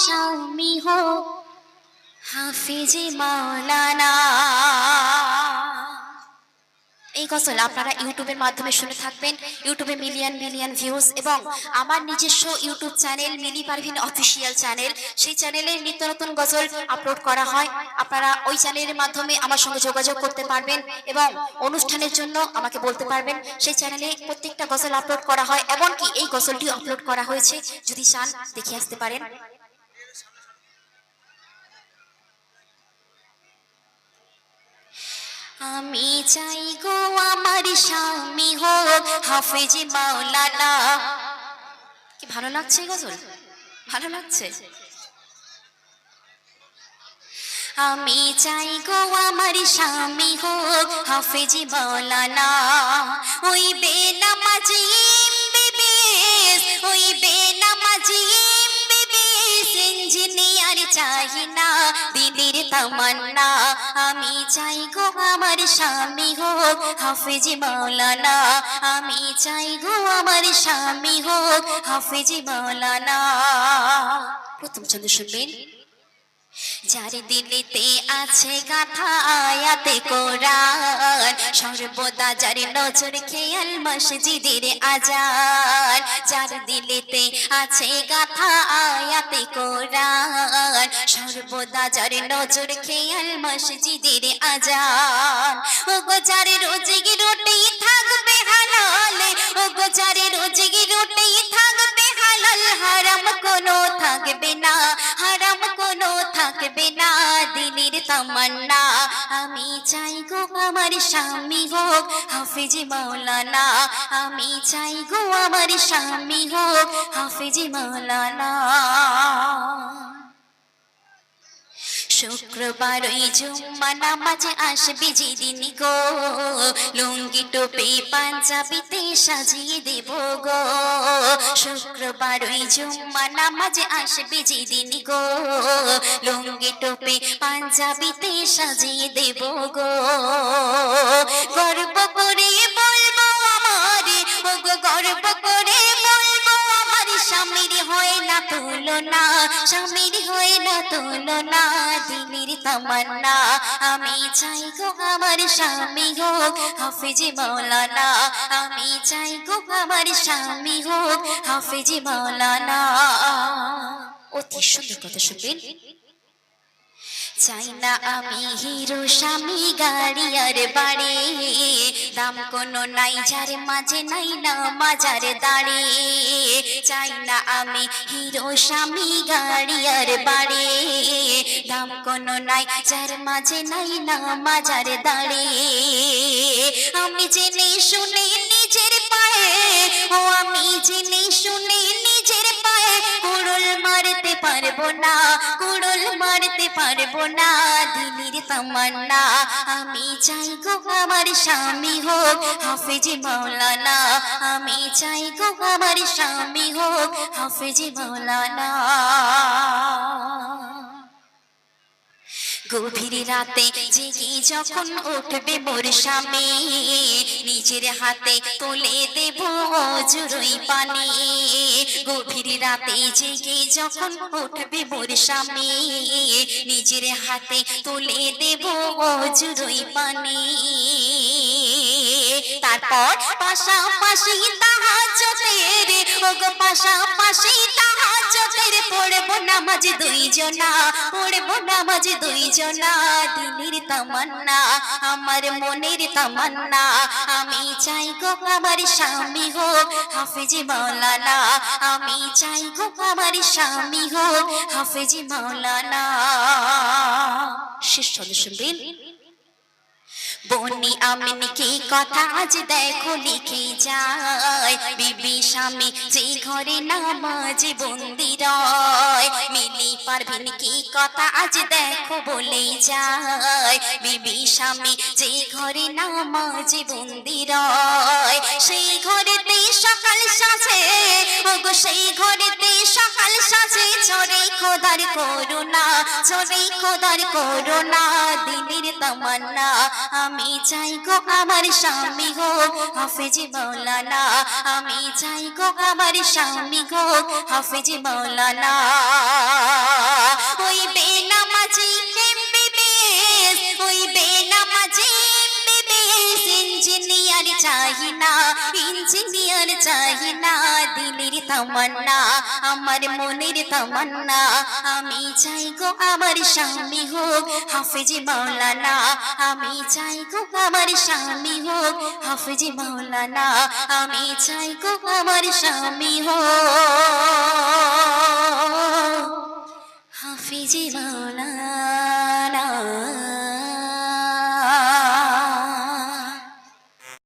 স্বামী হো হাফিজে মাওলানা। এই গজল আপনারা ইউটিউবের মাধ্যমে শুনে থাকবেন। ইউটিউবে মিলিয়ন মিলিয়ন ভিউজ এবং আমার নিজস্ব ইউটিউব চ্যানেল মিলি পারভিন অফিসিয়াল চ্যানেল, সেই চ্যানেলে নিত্য নতুন গজল আপলোড করা হয়। আপনারা ওই চ্যানেলের মাধ্যমে আমার সঙ্গে যোগাযোগ করতে পারবেন এবং অনুষ্ঠানের জন্য আমাকে বলতে পারবেন। সেই চ্যানেলে প্রত্যেকটা গজল আপলোড করা হয়, এমনকি এই গজলটি আপলোড করা হয়েছে, যদি চান দেখে আসতে পারেন। আমি চাই গো আমার স্বামী হোক হাফেজ মাওলানা। কি ভালো লাগছে গজল? ভালো লাগছে? আমি চাই গো আমার স্বামী হোক হাফেজ মাওলানা। ওই বেনামাজি এমবিবিএস, ওই বেনামাজি এমবিবিএস ইঞ্জিনিয়ার চাই না, দিদির তামান্না। আমি চাই গো আমার স্বামী হোক হাফেজ মাওলানা। আমি চাই গো আমার স্বামী হোক হাফেজ মাওলানা। প্রথম ছন্দ শুনবেন। যার দিলেতে আছে গাথা আয়াতে কোরআন, সর্বদা যার নজর খেয়াল মসজিদের আজান। যার দিলেতে আছে গাথা আয়াতে কোরআন, সর্বদা যার নজর খেয়াল মসজিদের আজান। ও গো যার রোজি রুটি থাকবে হালাল, ও গো যার রোজি রুটি থাকবে হালাল, হারাম কোনো থাকবে না, হারাম কোনো থাকবে না, দিনের তামান্না। আমি চাই গো আমার স্বামী হোক হাফেজ মাওলানা। আমি চাই গো আমার স্বামী হোক হাফেজ মাওলানা। শুক্রবার ওই জুম্মা নামাজে আসবে যেদিন গো, লুঙ্গি টুপি পাঞ্জাবিতে সাজিয়ে দেব গো। শুক্রবার ওই জুম্মা নামাজে আসবে যেদিন গো, লুঙ্গি টুপি পাঞ্জাবিতে সাজিয়ে দেব গো। গর্ব করে বলবো আমার, ও গো গর্ব করে বলবো আমার স্বামীর হয় না তুলনা, স্বামীর হয় না তুলনা, দিনের তামান্না। আমি চাই গো আমার স্বামী হোক হাফেজ মাওলানা। আমি চাই গো আমার স্বামী হোক হাফেজ মাওলানা। অতি সুন্দর কথা শুনবেন। চাই না আমি হিরো স্বামী গাড়ি আর বাড়ি, দাম কোনো নাই যার মাঝে নাই না মাজার দাড়ি। চাই না আমি হিরো স্বামী গাড়ি আর বাড়ি, দাম কোনো নাই যার মাঝে নাই না মাজার দাড়ি। আমি জেনে শুনে নিজের পায়ে, ও আমি জেনে শুনে নিজের পায়ে কুড়ুল মারতে পারবো না, কুড়ুল মারতে পারবো না, দিনের তামান্না। আমি চাই গো আমার স্বামী হোক হাফেজ মাওলানা। আমি চাই গো আমার স্বামী হোক হাফেজ মাওলানা। গভীর রাতে জেগে যখন উঠবে মোর স্বামী, নিজের হাতে তুলে দেব অজুরই পানি। গভীর রাতে জেগে যখন উঠবে মোর স্বামী, নিজের হাতে তুলে দেব অজুরই পানি। তারপর পাশাপাশি তাহাজ্জুদের, ও গো পাশাপাশি তাহাজ্জুদের পড়বো নামাজ দুইজনা, পড়বো নামাজ দুইজনা, দিনের তামান্না আমার মনের তামান্না। আমি চাই গো আমার স্বামী হোক হাফেজ মাওলানা। আমি চাই গো আমার স্বামী হোক হাফেজ মাওলানা। শেষ ছন্দ শুনবেন। বনি আমিন কি কথা আজ দেখো লিখে যায়, বিবি স্বামী যে ঘরে নামাজ বন্দি রয়। মিলি পারভিন কি কথা আজ দেখো বলে যায়, বিবি স্বামী যে ঘরে নামাজ বন্দি রয়। সেই ঘরেতে সকাল সাজে, ও গো সেই ঘরেতে সকাল সাজে, চরে খোদার করুণা, চরে খোদার করুণা, দিনের তামান্না। আমি চাই গো আমার স্বামী হোক হাফেজ মাওলানা। আমি চাই গো আমার স্বামী হোক হাফেজ মাওলানা। ইঞ্জিনিয়ার চাই না, দিলের তামান্না, আমার মনের তামান্না। আমি চাই গো আমার স্বামী হোক হাফেজ মাওলানা, আমি চাই গো আমার স্বামী হোক হাফেজ মাওলানা, আমি চাই গো আমার স্বামী হোক